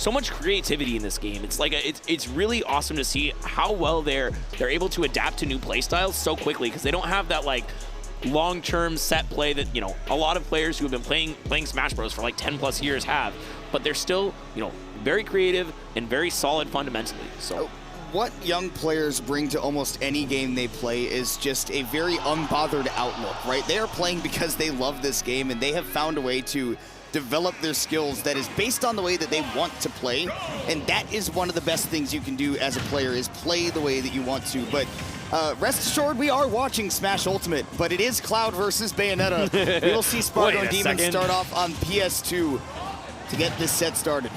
so much creativity in this game. It's like it's really awesome to see how well they're able to adapt to new playstyles so quickly, because they don't have that like long-term set play that, you know, a lot of players who have been playing Smash Bros for like 10 plus years have, but they're still, you know, very creative and very solid fundamentally. So what young players bring to almost any game they play is just a very unbothered outlook, right? They are playing because they love this game, and they have found a way to develop their skills that is based on the way that they want to play, and that is one of the best things you can do as a player, is play the way that you want to. But rest assured, we are watching Smash Ultimate, but it is Cloud versus Bayonetta. We will see Spargo and Demon start off on PS2 to get this set started.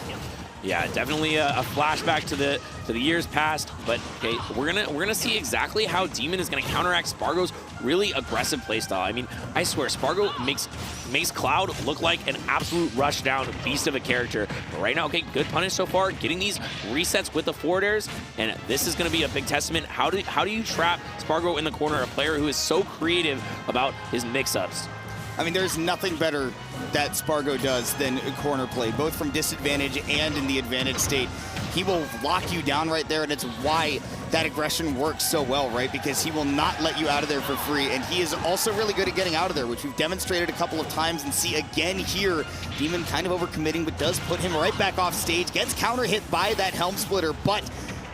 Yeah, definitely a flashback to the years past, but okay, we're gonna see exactly how Demon is gonna counteract Spargo's really aggressive playstyle. I mean, I swear, Spargo makes Cloud look like an absolute rush down beast of a character. But right now, okay, good punish so far, getting these resets with the forward airs, and this is gonna be a big testament. How do you trap Spargo in the corner, a player who is so creative about his mix-ups? I mean, there's nothing better that Spargo does than corner play, both from disadvantage and in the advantage state. He will lock you down right there, and it's why that aggression works so well, right? Because he will not let you out of there for free, and he is also really good at getting out of there, which we've demonstrated a couple of times, and see again here. Demon kind of overcommitting, but does put him right back off stage, gets counter hit by that Helm Splitter, but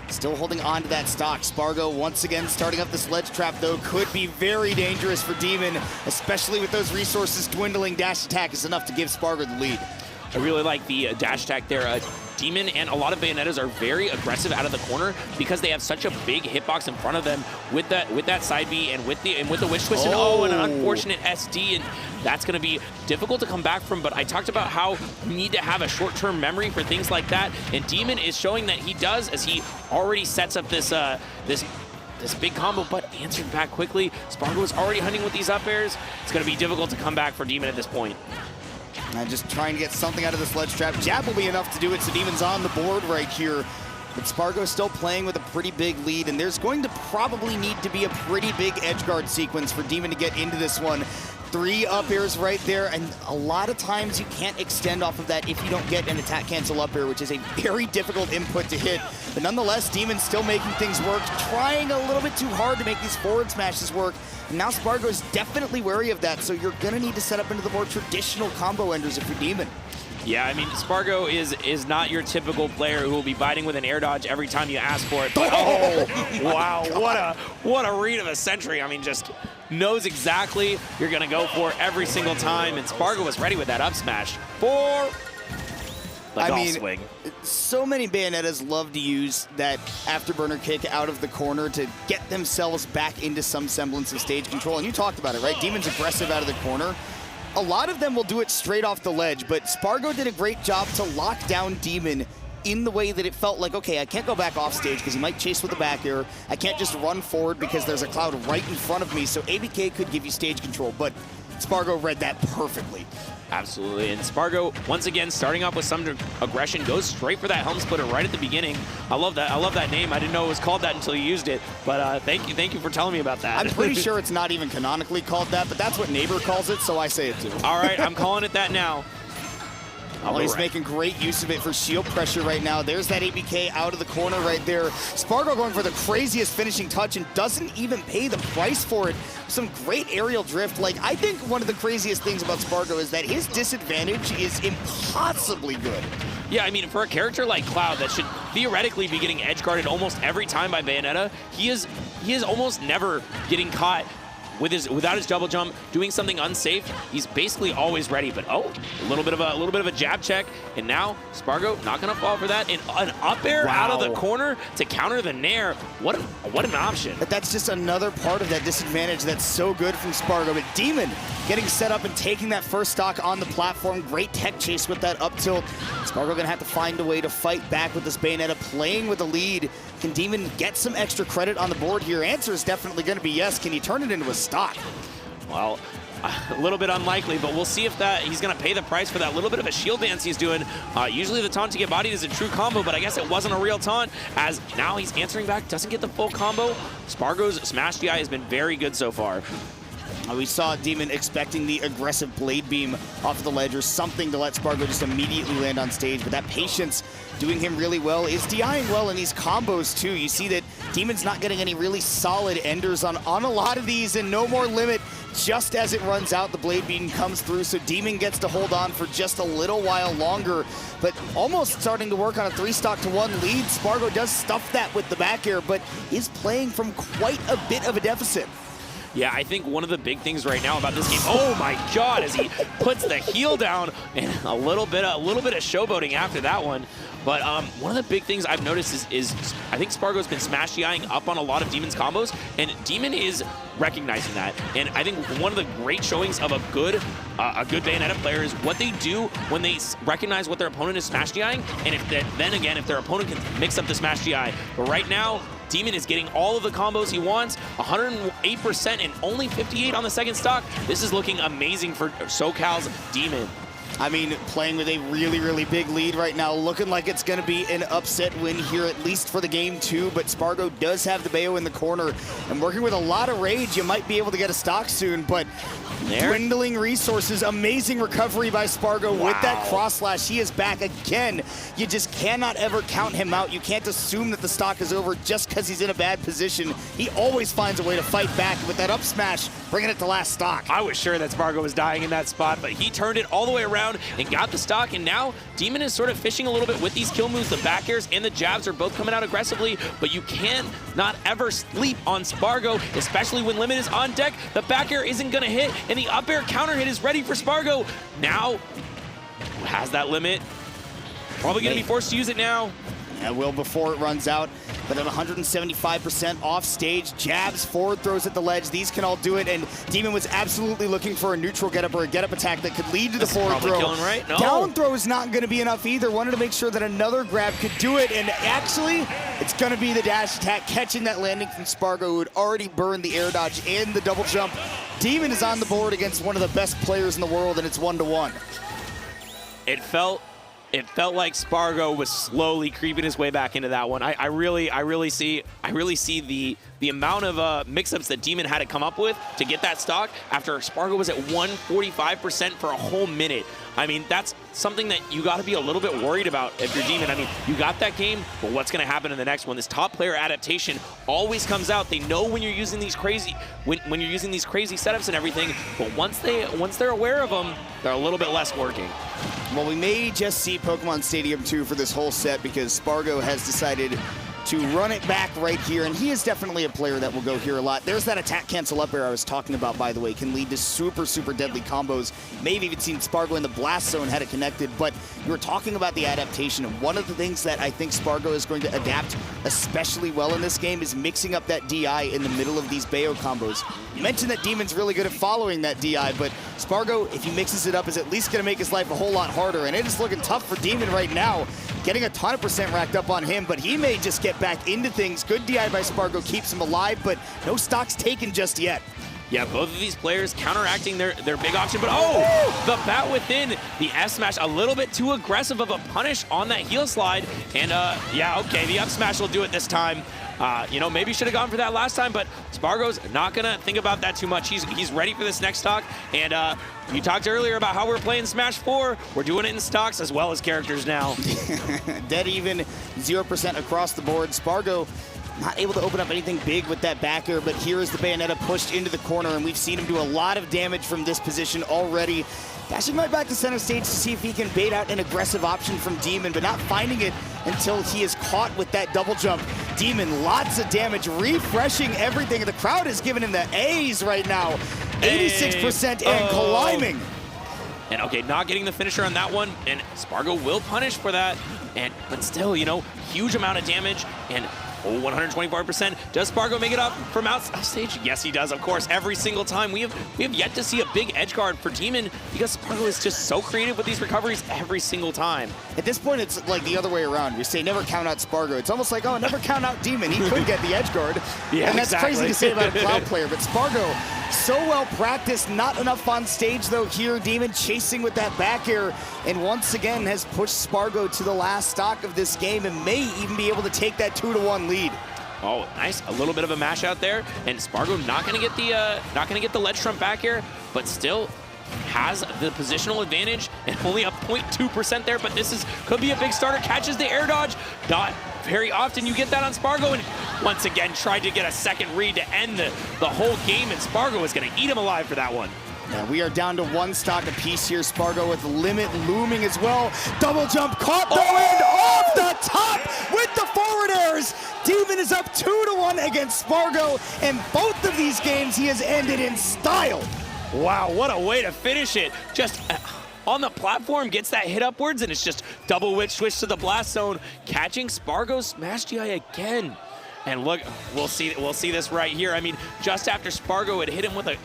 still holding on to that stock. Spargo once again starting up this ledge trap, though, could be very dangerous for Demon, especially with those resources dwindling. Dash attack is enough to give Spargo the lead. I really like the dash attack there. Demon and a lot of Bayonettas are very aggressive out of the corner because they have such a big hitbox in front of them with that side B and with the witch twist. Oh, and an unfortunate SD, and that's going to be difficult to come back from. But I talked about how you need to have a short-term memory for things like that, and Demon is showing that he does, as he already sets up this big combo, but answered back quickly. Spargo is already hunting with these up airs. It's going to be difficult to come back for Demon at this point. And just trying to get something out of this ledge trap. Jab will be enough to do it, so Demon's on the board right here. But Spargo's still playing with a pretty big lead, and there's going to probably need to be a pretty big edge guard sequence for Demon to get into this one. 3 up airs right there, and a lot of times you can't extend off of that if you don't get an attack cancel up air, which is a very difficult input to hit. But nonetheless, Demon's still making things work, trying a little bit too hard to make these forward smashes work. And now Spargo's definitely wary of that, so you're gonna need to set up into the more traditional combo enders if you're Demon. Yeah, I mean, Spargo is not your typical player who will be biting with an air dodge every time you ask for it. But oh, wow, what a read of a century. I mean, just knows exactly you're gonna go for every single time, and Spargo was ready with that up smash for the golf swing. So many Bayonettas love to use that afterburner kick out of the corner to get themselves back into some semblance of stage control, and you talked about it, right? Demon's aggressive out of the corner. A lot of them will do it straight off the ledge, but Spargo did a great job to lock down Demon in the way that it felt like, okay, I can't go back off stage because he might chase with a back air. I can't just run forward because there's a Cloud right in front of me, so ABK could give you stage control, but Spargo read that perfectly. Absolutely, and Spargo, once again, starting off with some aggression, goes straight for that Helm Splitter right at the beginning. I love that name. I didn't know it was called that until you used it, but thank you for telling me about that. I'm pretty sure it's not even canonically called that, but that's what Neighbor calls it, so I say it too. All right, I'm calling it that now. Well, he's making great use of it for shield pressure right now. There's that ABK out of the corner right there. Spargo going for the craziest finishing touch and doesn't even pay the price for it. Some great aerial drift. Like, I think one of the craziest things about Spargo is that his disadvantage is impossibly good. Yeah, I mean, for a character like Cloud that should theoretically be getting edge guarded almost every time by Bayonetta, he is almost never getting caught without his double jump, doing something unsafe. He's basically always ready. But oh, a little bit of a jab check, and now Spargo not gonna fall for that. And an up air out of the corner to counter the nair. What an option. But that's just another part of that disadvantage that's so good from Spargo. But Demon getting set up and taking that first stock on the platform. Great tech chase with that up tilt. Spargo gonna have to find a way to fight back with this Bayonetta playing with the lead. Can Demon get some extra credit on the board here? Answer is definitely gonna be yes. Can he turn it into a stock? Well, a little bit unlikely, but we'll see if he's going to pay the price for that little bit of a shield dance he's doing. Usually the taunt to get bodied is a true combo, but I guess it wasn't a real taunt, as now he's answering back, doesn't get the full combo. Spargo's smash DI has been very good so far. We saw Demon expecting the aggressive blade beam off the ledge or something to let Spargo just immediately land on stage, but that patience doing him really well, is DIing well in these combos too. You see that Demon's not getting any really solid enders on a lot of these, and no more limit. Just as it runs out, the blade beam comes through, so Demon gets to hold on for just a little while longer, but almost starting to work on a 3-stock to 1 lead. Spargo does stuff that with the back air, but is playing from quite a bit of a deficit. Yeah, I think one of the big things right now about this game, oh my God, as he puts the heel down and a little bit of showboating after that one. But one of the big things I've noticed is I think Spargo's been smash DIing up on a lot of Demon's combos, and Demon is recognizing that. And I think one of the great showings of a good Bayonetta player is what they do when they recognize what their opponent is smash DIing, and if their opponent can mix up the smash DI. But right now, Demon is getting all of the combos he wants, 108% and only 58 on the second stock. This is looking amazing for SoCal's Demon. I mean, playing with a really, really big lead right now, looking like it's going to be an upset win here, at least for the game 2, but Spargo does have the Bayo in the corner, and working with a lot of rage, you might be able to get a stock soon, but dwindling resources, amazing recovery by Spargo with that cross slash. He is back again. You just cannot ever count him out. You can't assume that the stock is over just because he's in a bad position. He always finds a way to fight back with that up smash, bringing it to last stock. I was sure that Spargo was dying in that spot, but he turned it all the way around and got the stock, and now Demon is sort of fishing a little bit with these kill moves. The back airs and the jabs are both coming out aggressively, but you can not ever sleep on Spargo, especially when limit is on deck. The back air isn't going to hit, and the up air counter hit is ready for Spargo. Now, has that limit. Probably going to be forced to use it now. Yeah, will before it runs out, but at 175% off stage, jabs, forward throws at the ledge, these can all do it, and Demon was absolutely looking for a neutral getup or a getup attack that could lead to the forward throw. Killing, right? No. Down throw is not going to be enough either. Wanted to make sure that another grab could do it, and actually, it's going to be the dash attack, catching that landing from Spargo, who had already burned the air dodge and the double jump. Demon is on the board against one of the best players in the world, and it's 1-1. It felt like Spargo was slowly creeping his way back into that one. I really see the amount of mix-ups that Demon had to come up with to get that stock after Spargo was at 145% for a whole minute. I mean, that's something that you got to be a little bit worried about if you're Demon. I mean, you got that game, but what's going to happen in the next one? This top player adaptation always comes out. They know when you're using these crazy when you're using these crazy setups and everything, but once they're aware of them, they're a little bit less working. Well, we may just see Pokemon Stadium 2 for this whole set because Spargo has decided to run it back right here, and he is definitely a player that will go here a lot. There's that attack cancel up air I was talking about, by the way, can lead to super, super deadly combos. Maybe even seen Spargo in the blast zone had it connected, but you were talking about the adaptation, and one of the things that I think Spargo is going to adapt especially well in this game is mixing up that DI in the middle of these Bayo combos. You mentioned that Demon's really good at following that DI, but Spargo, if he mixes it up, is at least going to make his life a whole lot harder, and it is looking tough for Demon right now. Getting a ton of percent racked up on him, but he may just get back into things. Good DI by Spargo keeps him alive, but no stocks taken just yet. Yeah, both of these players counteracting their big option, but oh, the bat within the F smash, a little bit too aggressive of a punish on that heel slide, and yeah, okay, the up smash will do it this time. You know, maybe should have gone for that last time, but Spargo's not gonna think about that too much. He's ready for this next stock, and you talked earlier about how we're playing Smash 4. We're doing it in stocks as well as characters now. Dead even, 0% across the board. Spargo not able to open up anything big with that back air, but here is the Bayonetta pushed into the corner, and we've seen him do a lot of damage from this position already. Dashing right back to center stage to see if he can bait out an aggressive option from Demon, but not finding it until he is caught with that double jump. Demon, lots of damage, refreshing everything. The crowd is giving him the A's right now. 86% and climbing. And okay, not getting the finisher on that one, and Spargo will punish for that. But still, you know, huge amount of damage, and 124%. Does Spargo make it up from outstage? Yes, he does, of course. Every single time. We have yet to see a big edge guard for Demon because Spargo is just so creative with these recoveries every single time. At this point, it's like the other way around. We say never count out Spargo. It's almost like, oh, never count out Demon. He could get the edge guard. Yeah, and that's exactly. crazy to say about a cloud player, but Spargo, so well practiced, not enough on stage though here. Demon chasing with that back air, and once again has pushed Spargo to the last stock of this game and may even be able to take that 2-1 lead. Oh, nice. A little bit of a mash out there, and Spargo not gonna get the ledge trump back here, but still has the positional advantage and only a 0.2% there, but could be a big starter. Catches the air dodge. Not very often you get that on Spargo, and once again tried to get a second read to end the whole game, and Spargo is gonna eat him alive for that one. Yeah, we are down to 1 stock apiece here. Spargo with limit looming as well. Double jump caught the wind off the top with the forward airs. Demon is up 2-1 against Spargo, and both of these games he has ended in style. Wow, what a way to finish it. Just on the platform, gets that hit upwards, and it's just double witch switch to the blast zone, catching Spargo's smash GI again. And look, we'll see this right here. I mean, just after Spargo had hit him with a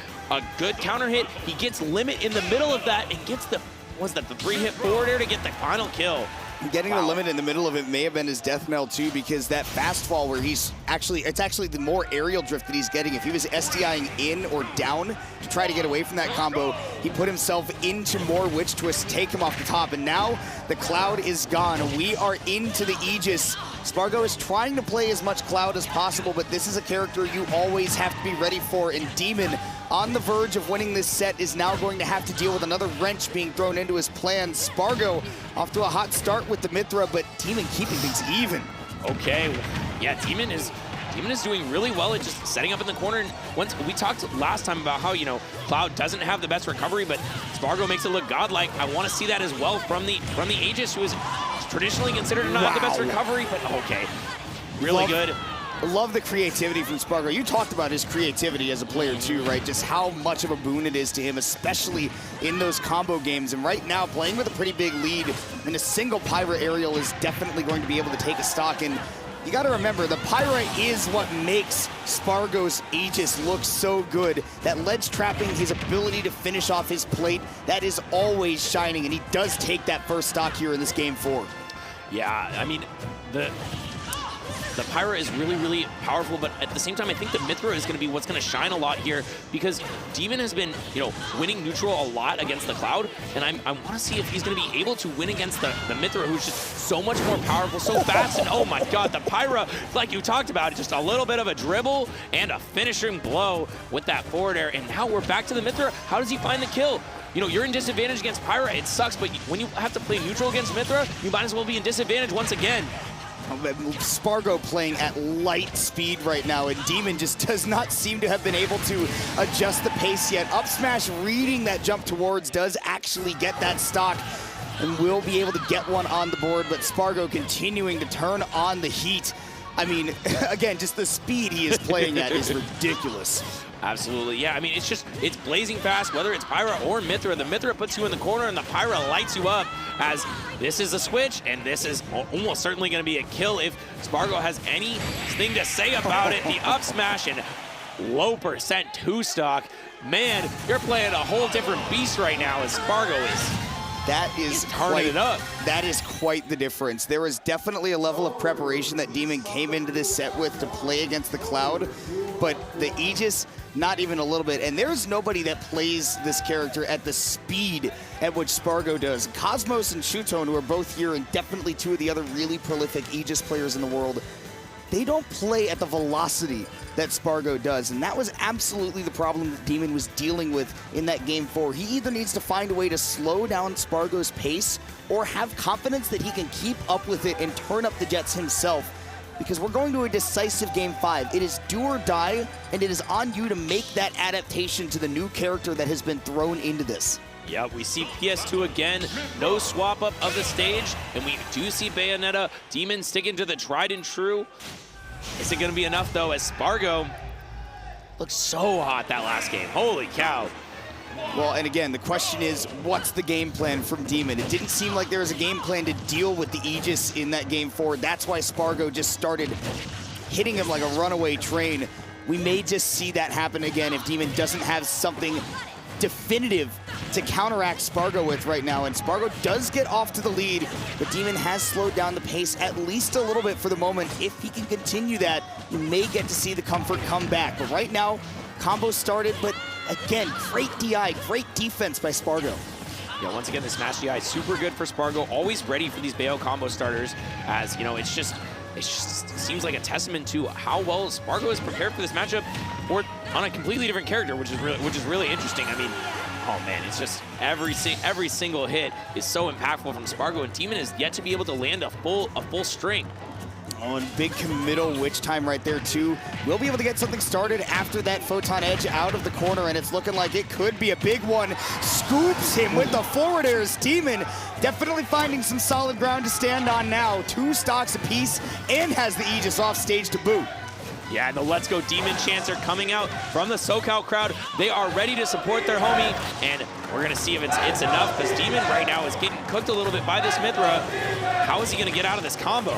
good counter hit, he gets limit in the middle of that and gets the 3-hit forward air to get the final kill. Getting the limit in the middle of it may have been his death knell too, because that fast fall where it's actually the more aerial drift that he's getting. If he was SDIing in or down to try to get away from that combo, he put himself into more witch twists to take him off the top, and now the cloud is gone. We are into the Aegis. Spargo is trying to play as much cloud as possible, but this is a character you always have to be ready for, and Demon, on the verge of winning this set, is now going to have to deal with another wrench being thrown into his plan. Spargo off to a hot start with the Mithra, but Demon keeping things even. Okay, yeah, Demon is doing really well at just setting up in the corner. And once we talked last time about how, Cloud doesn't have the best recovery, but Spargo makes it look godlike. I want to see that as well from the Aegis, who is traditionally considered to not have the best recovery, but okay, really good. Love the creativity from Spargo. You talked about his creativity as a player too, right? Just how much of a boon it is to him, especially in those combo games. And right now, playing with a pretty big lead in a single Pyra aerial is definitely going to be able to take a stock. And you got to remember, the Pyra is what makes Spargo's Aegis look so good. That ledge trapping, his ability to finish off his plate, that is always shining. And he does take that first stock here in this game 4. Yeah, I mean, the Pyra is really, really powerful, but at the same time, I think the Mithra is going to be what's going to shine a lot here, because Demon has been, winning neutral a lot against the Cloud, and I want to see if he's going to be able to win against the Mithra, who's just so much more powerful, so fast, and oh my god, the Pyra, like you talked about, just a little bit of a dribble and a finishing blow with that forward air, and now we're back to the Mithra. How does he find the kill? You're in disadvantage against Pyra, it sucks, but when you have to play neutral against Mithra, you might as well be in disadvantage once again. Spargo playing at light speed right now, and Demon just does not seem to have been able to adjust the pace yet. Up smash reading that jump towards, does actually get that stock and will be able to get one on the board, but Spargo continuing to turn on the heat. I mean, again, just the speed he is playing at is ridiculous. Absolutely, yeah. I mean, it's blazing fast, whether it's Pyra or Mithra. The Mithra puts you in the corner, and the Pyra lights you up, as this is a switch, and this is almost certainly going to be a kill if Spargo has anything to say about it. The up smash and low percent 2-stock. Man, you're playing a whole different beast right now as Spargo is. That is quite the difference. There was definitely a level of preparation that Demon came into this set with to play against the Cloud, but the Aegis, not even a little bit. And there's nobody that plays this character at the speed at which Spargo does. Cosmos and Shutone, who are both here and definitely two of the other really prolific Aegis players in the world, they don't play at the velocity that Spargo does, and that was absolutely the problem that Demon was dealing with in that game 4. He either needs to find a way to slow down Spargo's pace or have confidence that he can keep up with it and turn up the jets himself, because we're going to a decisive game 5. It is do or die, and it is on you to make that adaptation to the new character that has been thrown into this. Yeah, we see PS2 again, no swap up of the stage, and we do see Bayonetta, Demon sticking to the tried and true. Is it going to be enough, though, as Spargo looked so hot that last game? Holy cow. Well, and again, the question is, what's the game plan from Demon? It didn't seem like there was a game plan to deal with the Aegis in that game 4. That's why Spargo just started hitting him like a runaway train. We may just see that happen again if Demon doesn't have something definitive to counteract Spargo with right now. And Spargo does get off to the lead, but Demon has slowed down the pace at least a little bit for the moment. If he can continue that, you may get to see the comfort come back. But right now, combo started, but again, great DI, great defense by Spargo. Yeah, once again, the Smash DI super good for Spargo, always ready for these Bayo combo starters, as, it's just, it just seems like a testament to how well Spargo is prepared for this matchup, or on a completely different character, which is really interesting. I mean, oh man, it's just every single hit is so impactful from Spargo, and Demon is yet to be able to land a full string. Oh, and big committal witch time right there, too. We'll be able to get something started after that Photon Edge out of the corner, and it's looking like it could be a big one. Scoops him with the forward airs. Demon definitely finding some solid ground to stand on now. 2 stocks apiece, and has the Aegis off stage to boot. Yeah, and the Let's Go Demon chants are coming out from the SoCal crowd. They are ready to support their homie, and we're going to see if it's enough, because Demon right now is getting cooked a little bit by this Mythra. How is he going to get out of this combo?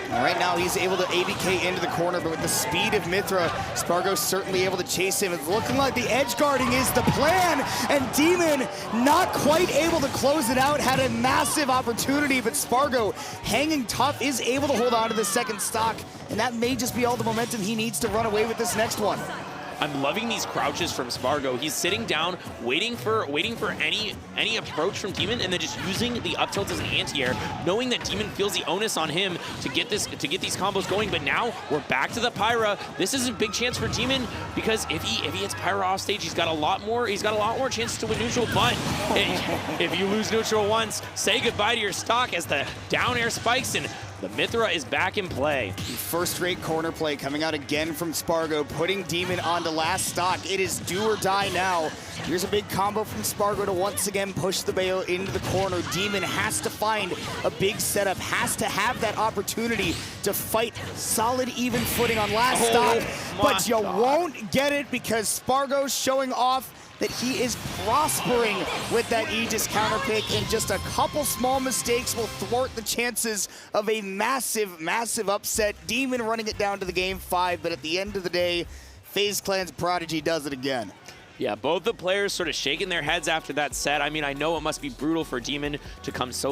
Right now, he's able to ABK into the corner, but with the speed of Mythra, Spargo's certainly able to chase him. It's looking like the edge guarding is the plan, and Demon not quite able to close it out. Had a massive opportunity, but Spargo, hanging tough, is able to hold on to the second stock, and that may just be all the momentum he needs to run away with this next one. I'm loving these crouches from Spargo. He's sitting down, waiting for any approach from Demon, and then just using the up tilt as an anti-air, knowing that Demon feels the onus on him to get these combos going. But now we're back to the Pyra. This is a big chance for Demon, because if he hits Pyra off stage, he's got a lot more chances to win neutral. But if you lose neutral once, say goodbye to your stock as the down air spikes, and the Mythra is back in play. First-rate corner play coming out again from Spargo, putting Demon on the last stock. It is do or die now. Here's a big combo from Spargo to once again push the Bayo into the corner. Demon has to find a big setup, has to have that opportunity to fight solid, even footing on last stock. But you won't get it, because Spargo's showing off that he is prospering with that Aegis counter pick, and just a couple small mistakes will thwart the chances of a massive, massive upset. Demon running it down to the game 5, but at the end of the day, FaZe Clan's Prodigy does it again. Yeah, both the players sort of shaking their heads after that set. I mean, I know it must be brutal for Demon to come so